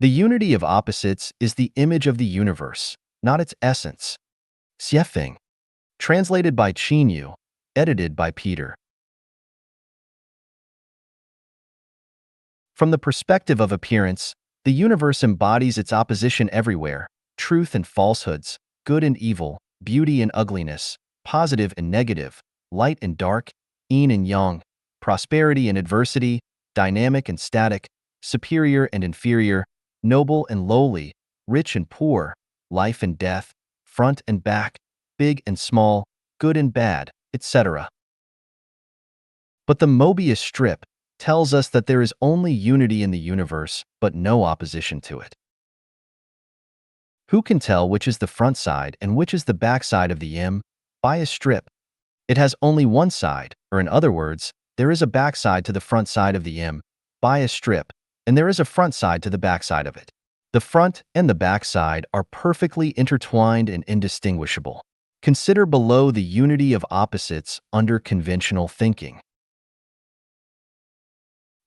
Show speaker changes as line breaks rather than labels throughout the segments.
The unity of opposites is the image of the universe, not its essence. Xiefeng. Translated by Qinyu. Edited by Peter. From the perspective of appearance, the universe embodies its opposition everywhere: truth and falsehoods, good and evil, beauty and ugliness, positive and negative, light and dark, yin and yang, prosperity and adversity, dynamic and static, superior and inferior, noble and lowly, rich and poor, life and death, front and back, big and small, good and bad, etc. But the Mobius strip tells us that there is only unity in the universe, but no opposition to it. Who can tell which is the front side and which is the back side of the Mobius strip? It has only one side, or in other words, there is a back side to the front side of the Mobius strip, and there is a front side to the back side of it. The front and the back side are perfectly intertwined and indistinguishable. Consider below the unity of opposites under conventional thinking.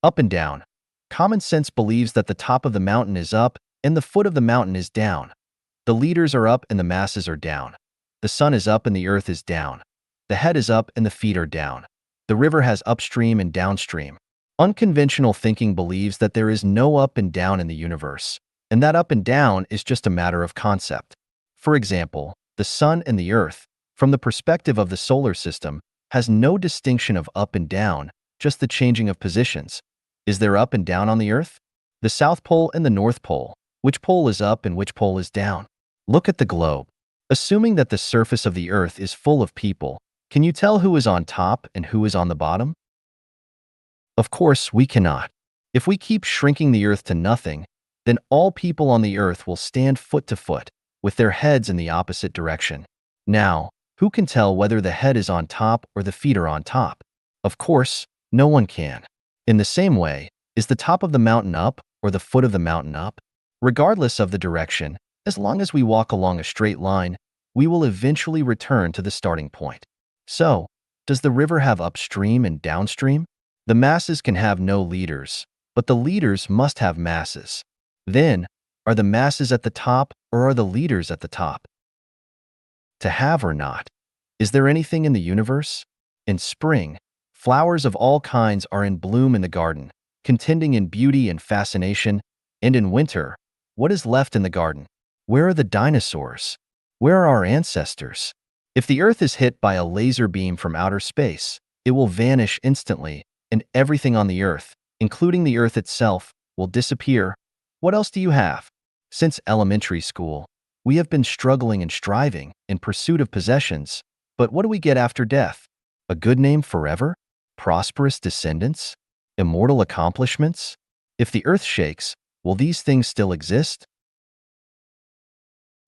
Up and down. Common sense believes that the top of the mountain is up and the foot of the mountain is down. The leaders are up and the masses are down. The sun is up and the earth is down. The head is up and the feet are down. The river has upstream and downstream. Unconventional thinking believes that there is no up and down in the universe, and that up and down is just a matter of concept. For example, the sun and the earth, from the perspective of the solar system, has no distinction of up and down, just the changing of positions. Is there up and down on the earth? The South Pole and the North Pole. Which pole is up and which pole is down? Look at the globe. Assuming that the surface of the earth is full of people, can you tell who is on top and who is on the bottom? Of course, we cannot. If we keep shrinking the earth to nothing, then all people on the earth will stand foot to foot, with their heads in the opposite direction. Now, who can tell whether the head is on top or the feet are on top? Of course, no one can. In the same way, is the top of the mountain up or the foot of the mountain up? Regardless of the direction, as long as we walk along a straight line, we will eventually return to the starting point. So, does the river have upstream and downstream? The masses can have no leaders, but the leaders must have masses. Then, are the masses at the top or are the leaders at the top? To have or not? Is there anything in the universe? In spring, flowers of all kinds are in bloom in the garden, contending in beauty and fascination, and in winter, what is left in the garden? Where are the dinosaurs? Where are our ancestors? If the Earth is hit by a laser beam from outer space, it will vanish instantly, and everything on the Earth, including the Earth itself, will disappear. What else do you have? Since elementary school, we have been struggling and striving in pursuit of possessions, but what do we get after death? A good name forever? Prosperous descendants? Immortal accomplishments? If the earth shakes, will these things still exist?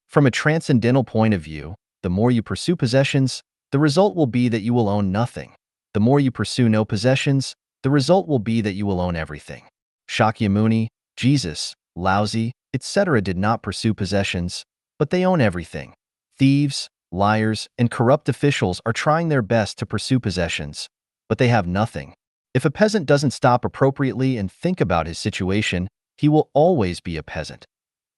From a transcendental point of view, the more you pursue possessions, the result will be that you will own nothing. The more you pursue no possessions, the result will be that you will own everything. Shakyamuni, Jesus, Laozi, etc. did not pursue possessions, but they own everything. Thieves, liars, and corrupt officials are trying their best to pursue possessions, but they have nothing. If a peasant doesn't stop appropriately and think about his situation, he will always be a peasant.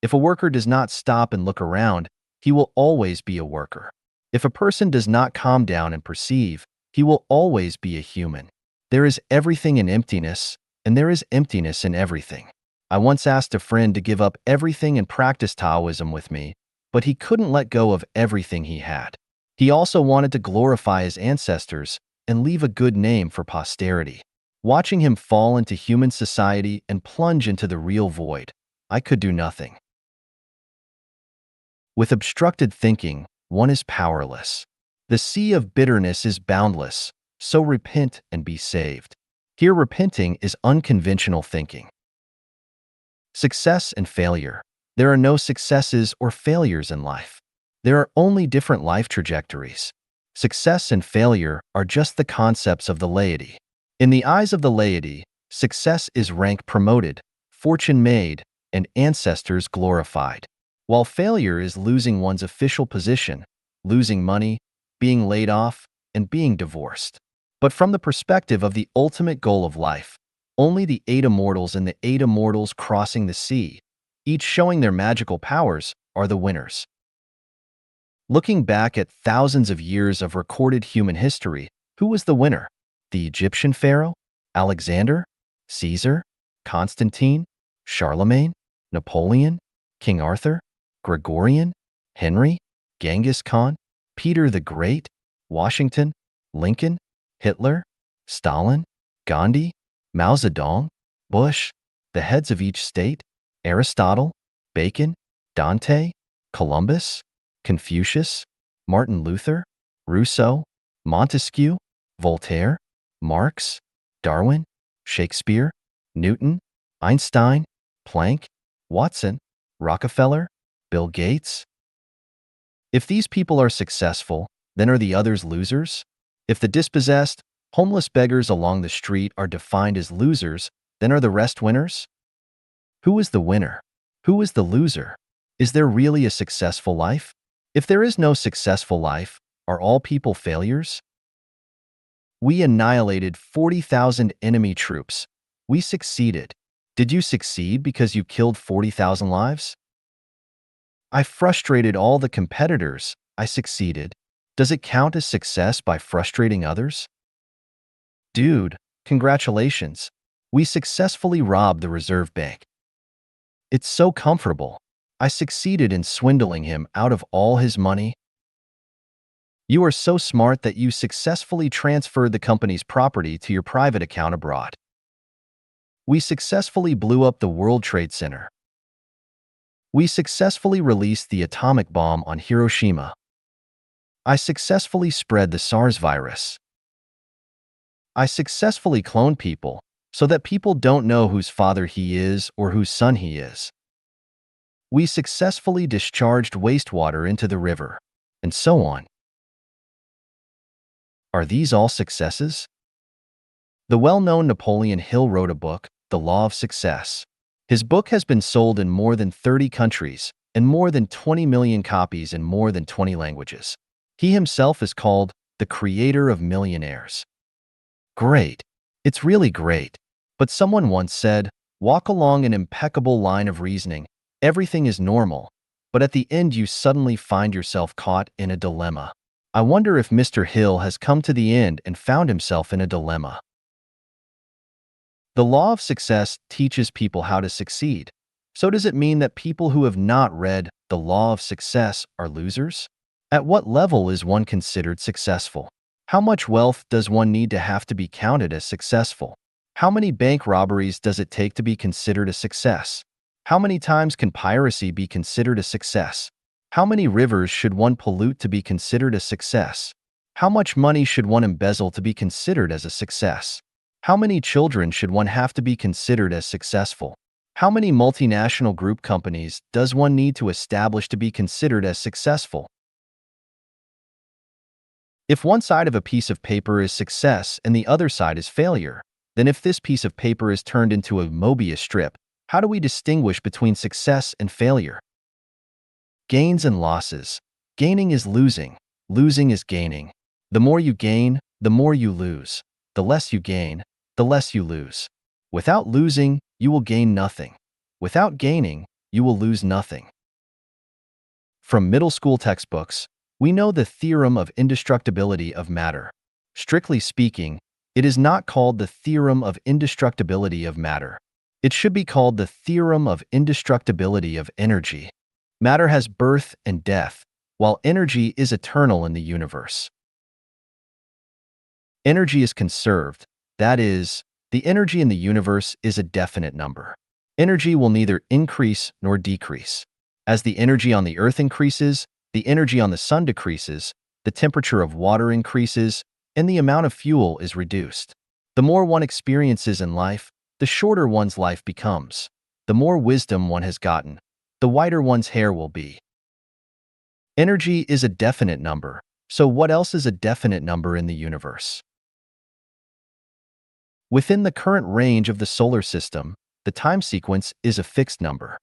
If a worker does not stop and look around, he will always be a worker. If a person does not calm down and perceive, he will always be a human. There is everything in emptiness, and there is emptiness in everything. I once asked a friend to give up everything and practice Taoism with me, but he couldn't let go of everything he had. He also wanted to glorify his ancestors and leave a good name for posterity. Watching him fall into human society and plunge into the real void, I could do nothing. With obstructed thinking, one is powerless. The sea of bitterness is boundless, so repent and be saved. Here repenting is unconventional thinking. Success and failure. There are no successes or failures in life. There are only different life trajectories. Success and failure are just the concepts of the laity. In the eyes of the laity, success is rank promoted, fortune made, and ancestors glorified, while failure is losing one's official position, losing money, being laid off, and being divorced. But from the perspective of the ultimate goal of life, only the 8 immortals and the 8 immortals crossing the sea, each showing their magical powers, are the winners. Looking back at thousands of years of recorded human history, who was the winner? The Egyptian pharaoh? Alexander? Caesar? Constantine? Charlemagne? Napoleon? King Arthur? Gregorian? Henry? Genghis Khan? Peter the Great? Washington? Lincoln? Hitler? Stalin? Gandhi? Mao Zedong? Bush? The heads of each state? Aristotle? Bacon? Dante? Columbus? Confucius? Martin Luther? Rousseau? Montesquieu? Voltaire? Marx? Darwin? Shakespeare? Newton? Einstein? Planck? Watson? Rockefeller? Bill Gates? If these people are successful, then are the others losers? If the dispossessed, homeless beggars along the street are defined as losers, then are the rest winners? Who is the winner? Who is the loser? Is there really a successful life? If there is no successful life, are all people failures? We annihilated 40,000 enemy troops. We succeeded. Did you succeed because you killed 40,000 lives? I frustrated all the competitors. I succeeded. Does it count as success by frustrating others? Dude, congratulations. We successfully robbed the Reserve Bank. It's so comfortable. I succeeded in swindling him out of all his money. You are so smart that you successfully transferred the company's property to your private account abroad. We successfully blew up the World Trade Center. We successfully released the atomic bomb on Hiroshima. I successfully spread the SARS virus. I successfully cloned people so that people don't know whose father he is or whose son he is. We successfully discharged wastewater into the river, and so on. Are these all successes? The well-known Napoleon Hill wrote a book, The Law of Success. His book has been sold in more than 30 countries and more than 20 million copies in more than 20 languages. He himself is called the creator of millionaires. Great. It's really great. But someone once said, walk along an impeccable line of reasoning. Everything is normal, but at the end you suddenly find yourself caught in a dilemma. I wonder if Mr. Hill has come to the end and found himself in a dilemma. The law of success teaches people how to succeed. So does it mean that people who have not read The Law of Success are losers? At what level is one considered successful? How much wealth does one need to have to be counted as successful? How many bank robberies does it take to be considered a success? How many times can piracy be considered a success? How many rivers should one pollute to be considered a success? How much money should one embezzle to be considered as a success? How many children should one have to be considered as successful? How many multinational group companies does one need to establish to be considered as successful? If one side of a piece of paper is success and the other side is failure, then if this piece of paper is turned into a Mobius strip, how do we distinguish between success and failure? Gains and losses. Gaining is losing. Losing is gaining. The more you gain, the more you lose. The less you gain, the less you lose. Without losing, you will gain nothing. Without gaining, you will lose nothing. From middle school textbooks, we know the theorem of indestructibility of matter. Strictly speaking, it is not called the theorem of indestructibility of matter. It should be called the theorem of indestructibility of energy. Matter has birth and death, while energy is eternal in the universe. Energy is conserved, that is, the energy in the universe is a definite number. Energy will neither increase nor decrease. As the energy on the Earth increases, the energy on the Sun decreases, the temperature of water increases, and the amount of fuel is reduced. The more one experiences in life, the shorter one's life becomes. The more wisdom one has gotten, the whiter one's hair will be. Energy is a definite number, so what else is a definite number in the universe? Within the current range of the solar system, the time sequence is a fixed number.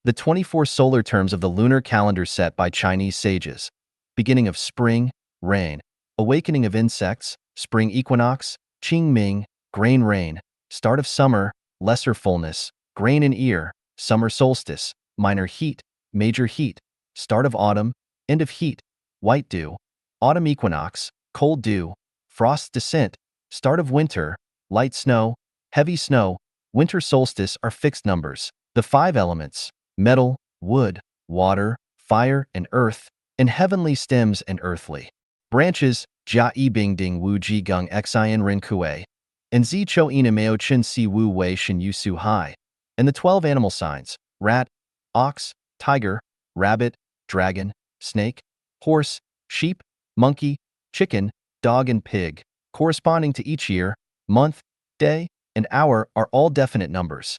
The 24 solar terms of the lunar calendar set by Chinese sages, beginning of spring, rain, awakening of insects, spring equinox, Qingming, grain rain, start of summer, lesser fullness, grain in ear, summer solstice, minor heat, major heat, start of autumn, end of heat, white dew, autumn equinox, cold dew, frost descent, start of winter, light snow, heavy snow, winter solstice are fixed numbers. The five elements, metal, wood, water, fire, and earth, and heavenly stems and earthly branches, Jia yi bing ding wu ji gung xian rin kue, and zi cho ina meo chen si wu wei shin yu su hai, and the 12 animal signs, rat, ox, tiger, rabbit, dragon, snake, horse, sheep, monkey, chicken, dog, and pig, corresponding to each year, month, day, and hour are all definite numbers.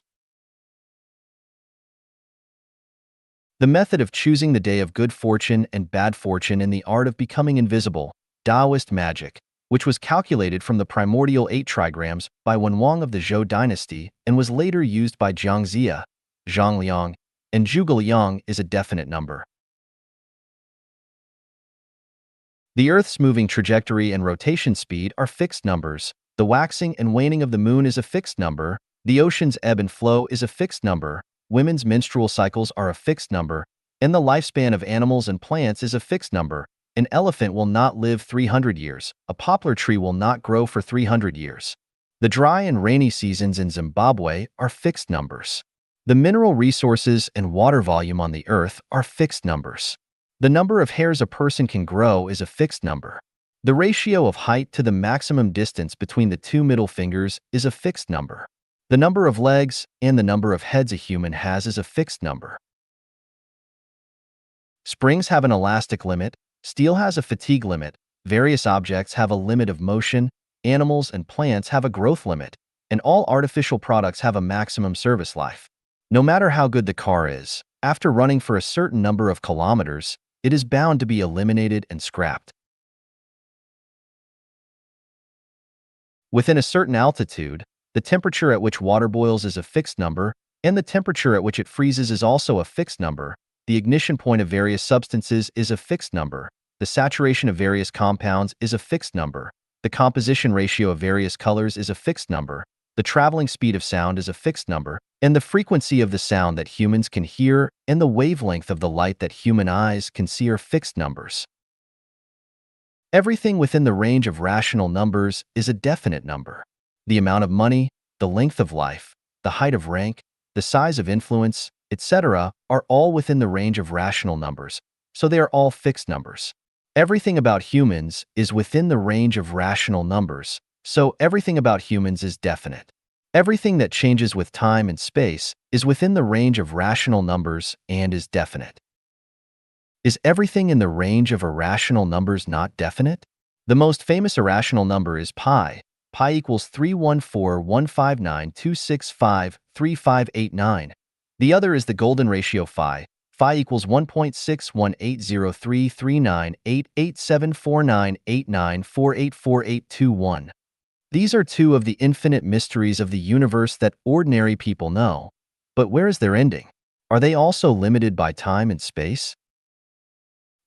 The method of choosing the day of good fortune and bad fortune and the art of becoming invisible, Taoist magic, which was calculated from the primordial 8 trigrams by Wenwang of the Zhou dynasty and was later used by Jiang Zia, Zhang Liang, and Zhuge Liang, is a definite number. The Earth's moving trajectory and rotation speed are fixed numbers. The waxing and waning of the moon is a fixed number. The ocean's ebb and flow is a fixed number. Women's menstrual cycles are a fixed number. And the lifespan of animals and plants is a fixed number. An elephant will not live 300 years. A poplar tree will not grow for 300 years. The dry and rainy seasons in Zimbabwe are fixed numbers. The mineral resources and water volume on the Earth are fixed numbers. The number of hairs a person can grow is a fixed number. The ratio of height to the maximum distance between the two middle fingers is a fixed number. The number of legs and the number of heads a human has is a fixed number. Springs have an elastic limit, steel has a fatigue limit, various objects have a limit of motion, animals and plants have a growth limit, and all artificial products have a maximum service life. No matter how good the car is, after running for a certain number of kilometers, it is bound to be eliminated and scrapped. Within a certain altitude, the temperature at which water boils is a fixed number, and the temperature at which it freezes is also a fixed number. The ignition point of various substances is a fixed number. The saturation of various compounds is a fixed number. The composition ratio of various colors is a fixed number. The traveling speed of sound is a fixed number, and the frequency of the sound that humans can hear and the wavelength of the light that human eyes can see are fixed numbers. Everything within the range of rational numbers is a definite number. The amount of money, the length of life, the height of rank, the size of influence, etc., are all within the range of rational numbers, so they are all fixed numbers. Everything about humans is within the range of rational numbers, so everything about humans is definite. Everything that changes with time and space is within the range of rational numbers and is definite. Is everything in the range of irrational numbers not definite? The most famous irrational number is pi. Pi equals 314,159,265,3589. The other is the golden ratio phi. Phi equals 1.61803398874989484821. These are two of the infinite mysteries of the universe that ordinary people know. But where is their ending? Are they also limited by time and space?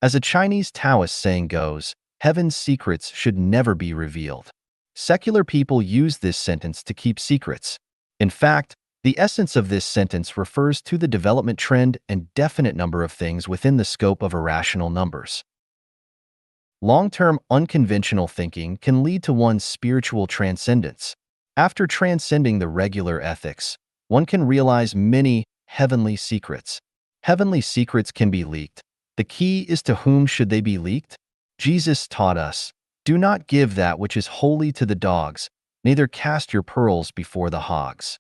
As a Chinese Taoist saying goes, heaven's secrets should never be revealed. Secular people use this sentence to keep secrets. In fact, the essence of this sentence refers to the development trend and definite number of things within the scope of irrational numbers. Long-term unconventional thinking can lead to one's spiritual transcendence. After transcending the regular ethics, one can realize many heavenly secrets. Heavenly secrets can be leaked. The key is to whom should they be leaked? Jesus taught us, "Do not give that which is holy to the dogs, neither cast your pearls before the hogs."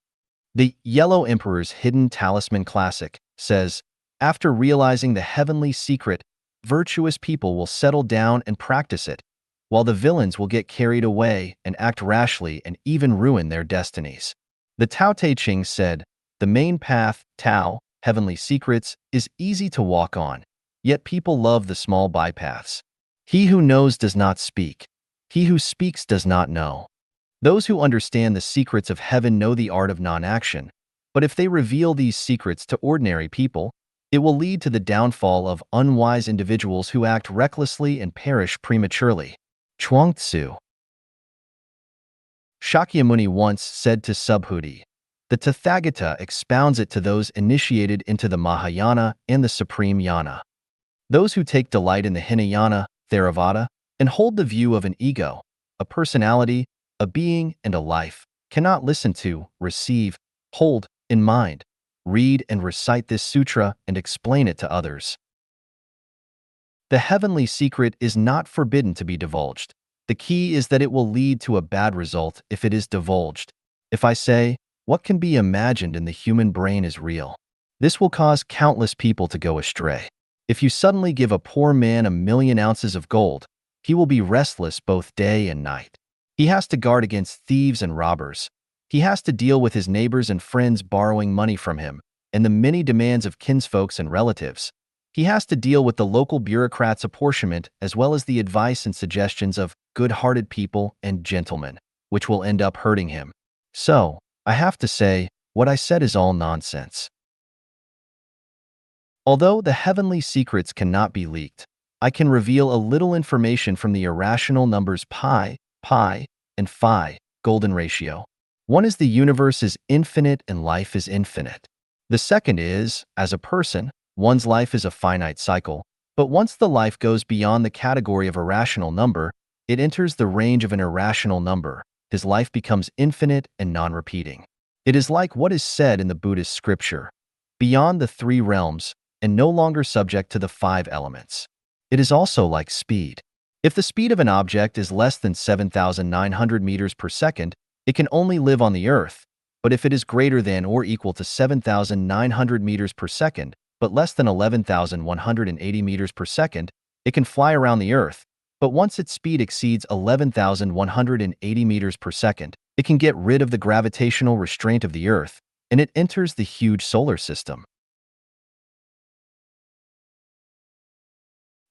The Yellow Emperor's Hidden Talisman Classic says, after realizing the heavenly secret, virtuous people will settle down and practice it, while the villains will get carried away and act rashly and even ruin their destinies. The Tao Te Ching said, the main path, Tao, heavenly secrets, is easy to walk on, yet people love the small bypaths. He who knows does not speak. He who speaks does not know. Those who understand the secrets of heaven know the art of non-action, but if they reveal these secrets to ordinary people, it will lead to the downfall of unwise individuals who act recklessly and perish prematurely. Chuang Tzu. Shakyamuni once said to Subhuti, The Tathagata expounds it to those initiated into the Mahayana and the Supreme Yana. Those who take delight in the Hinayana, Theravada, and hold the view of an ego, a personality, a being, and a life, cannot listen to, receive, hold, in mind, read and recite this sutra and explain it to others. The heavenly secret is not forbidden to be divulged. The key is that it will lead to a bad result if it is divulged. If I say, what can be imagined in the human brain is real, this will cause countless people to go astray. If you suddenly give a poor man 1,000,000 ounces of gold, he will be restless both day and night. He has to guard against thieves and robbers. He has to deal with his neighbors and friends borrowing money from him, and the many demands of kinsfolks and relatives. He has to deal with the local bureaucrats' apportionment as well as the advice and suggestions of good-hearted people and gentlemen, which will end up hurting him. So, I have to say, what I said is all nonsense. Although the heavenly secrets cannot be leaked, I can reveal a little information from the irrational numbers pi, and phi, golden ratio. One is the universe is infinite and life is infinite. The second is, as a person, one's life is a finite cycle, but once the life goes beyond the category of a rational number, it enters the range of an irrational number. His life becomes infinite and non-repeating. It is like what is said in the Buddhist scripture, beyond the 3 realms and no longer subject to the 5 elements. It is also like speed. If the speed of an object is less than 7,900 meters per second, it can only live on the earth, but if it is greater than or equal to 7,900 meters per second, but less than 11,180 meters per second, it can fly around the earth. But once its speed exceeds 11,180 meters per second, it can get rid of the gravitational restraint of the earth, and it enters the huge solar system.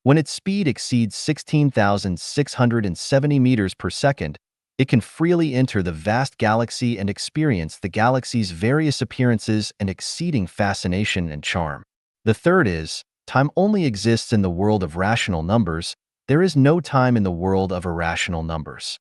When its speed exceeds 16,670 meters per second, it can freely enter the vast galaxy and experience the galaxy's various appearances and exceeding fascination and charm. The third is, time only exists in the world of rational numbers. There is no time in the world of irrational numbers.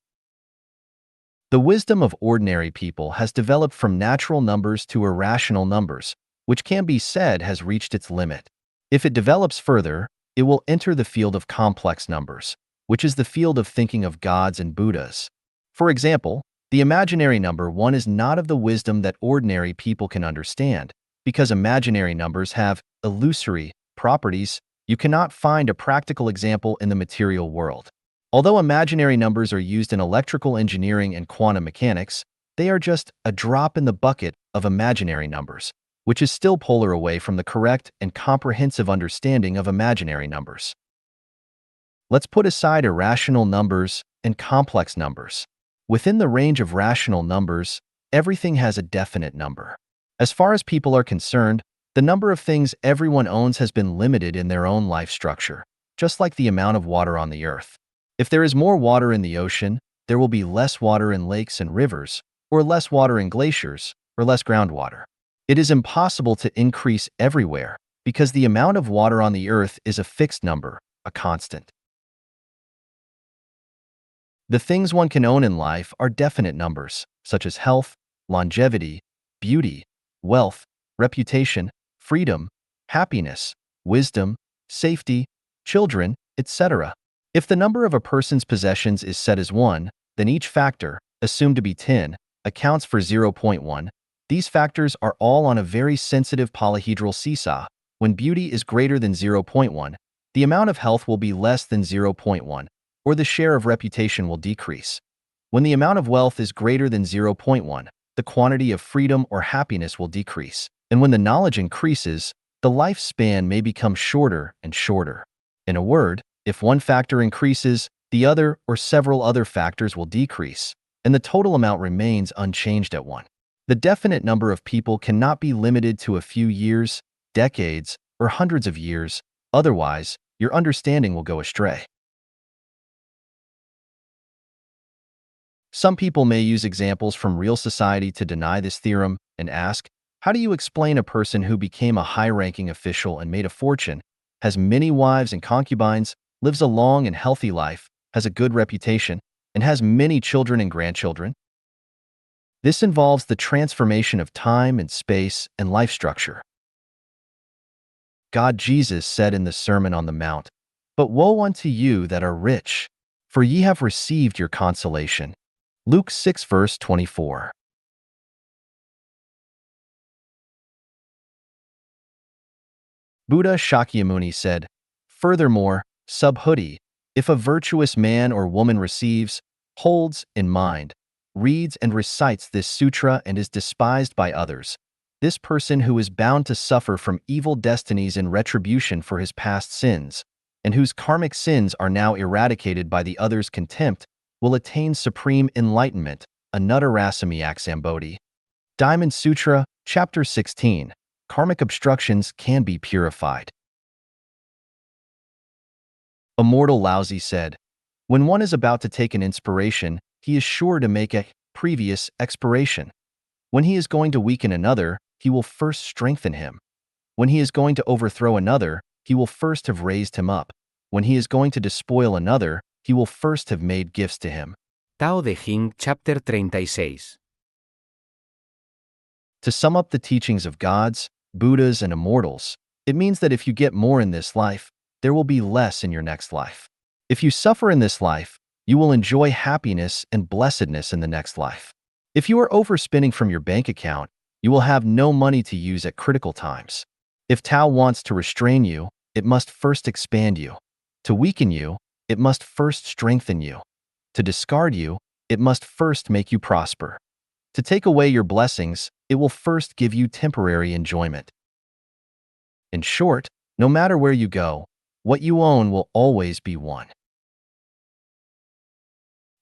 The wisdom of ordinary people has developed from natural numbers to irrational numbers, which can be said has reached its limit. If it develops further, it will enter the field of complex numbers, which is the field of thinking of gods and Buddhas. For example, the imaginary number 1 is not of the wisdom that ordinary people can understand, because imaginary numbers have illusory properties. You cannot find a practical example in the material world. Although imaginary numbers are used in electrical engineering and quantum mechanics, they are just a drop in the bucket of imaginary numbers, which is still polar away from the correct and comprehensive understanding of imaginary numbers. Let's put aside irrational numbers and complex numbers. Within the range of rational numbers, everything has a definite number. As far as people are concerned, the number of things everyone owns has been limited in their own life structure, just like the amount of water on the earth. If there is more water in the ocean, there will be less water in lakes and rivers, or less water in glaciers, or less groundwater. It is impossible to increase everywhere, because the amount of water on the earth is a fixed number, a constant. The things one can own in life are definite numbers, such as health, longevity, beauty, wealth, reputation, freedom, happiness, wisdom, safety, children, etc. If the number of a person's possessions is set as 1, then each factor, assumed to be 10, accounts for 0.1. These factors are all on a very sensitive polyhedral seesaw. When beauty is greater than 0.1, the amount of health will be less than 0.1, or the share of reputation will decrease. When the amount of wealth is greater than 0.1, the quantity of freedom or happiness will decrease. And when the knowledge increases, the lifespan may become shorter and shorter. In a word, if one factor increases, the other or several other factors will decrease, and the total amount remains unchanged at 1. The definite number of people cannot be limited to a few years, decades, or hundreds of years. Otherwise, your understanding will go astray. Some people may use examples from real society to deny this theorem and ask, how do you explain a person who became a high-ranking official and made a fortune, has many wives and concubines, lives a long and healthy life, has a good reputation, and has many children and grandchildren? This involves the transformation of time and space and life structure. God Jesus said in the Sermon on the Mount, "But woe unto you that are rich, for ye have received your consolation." Luke 6 verse 24. Buddha Shakyamuni said, "Furthermore, Subhuti, if a virtuous man or woman receives, holds in mind, reads and recites this sutra and is despised by others, this person who is bound to suffer from evil destinies in retribution for his past sins, and whose karmic sins are now eradicated by the other's contempt, will attain supreme enlightenment." Anuttarasamya Sambodhi. Diamond Sutra, Chapter 16. Karmic obstructions can be purified. Immortal Laozi said, "When one is about to take an inspiration, he is sure to make a previous expiration. When he is going to weaken another, he will first strengthen him. When he is going to overthrow another, he will first have raised him up. When he is going to despoil another, he will first have made gifts to him."
Tao Te Ching, Chapter 36.
To sum up the teachings of gods, Buddhas, and immortals, it means that if you get more in this life, there will be less in your next life. If you suffer in this life, you will enjoy happiness and blessedness in the next life. If you are overspending from your bank account, you will have no money to use at critical times. If Tao wants to restrain you, it must first expand you. To weaken you, it must first strengthen you. To discard you, it must first make you prosper. To take away your blessings, it will first give you temporary enjoyment. In short, no matter where you go, what you own will always be one.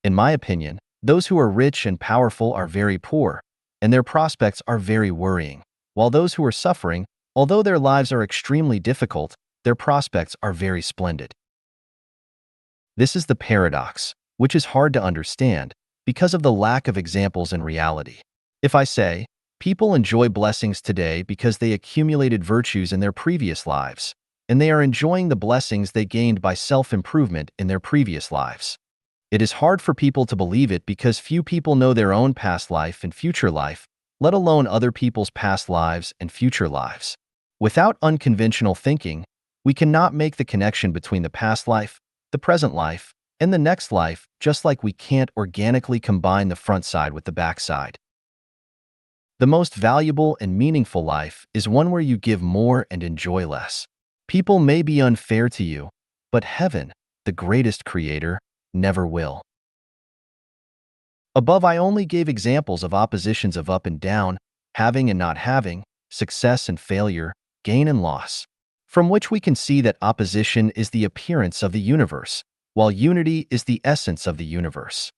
In my opinion, those who are rich and powerful are very poor, and their prospects are very worrying, while those who are suffering, although their lives are extremely difficult, their prospects are very splendid. This is the paradox, which is hard to understand because of the lack of examples in reality. If I say, people enjoy blessings today because they accumulated virtues in their previous lives, and they are enjoying the blessings they gained by self-improvement in their previous lives. It is hard for people to believe it because few people know their own past life and future life, let alone other people's past lives and future lives. Without unconventional thinking, we cannot make the connection between the past life, the present life, and the next life, just like we can't organically combine the front side with the back side. The most valuable and meaningful life is one where you give more and enjoy less. People may be unfair to you, but heaven, the greatest creator, never will. Above, I only gave examples of oppositions of up and down, having and not having, success and failure, gain and loss, from which we can see that opposition is the appearance of the universe, while unity is the essence of the universe.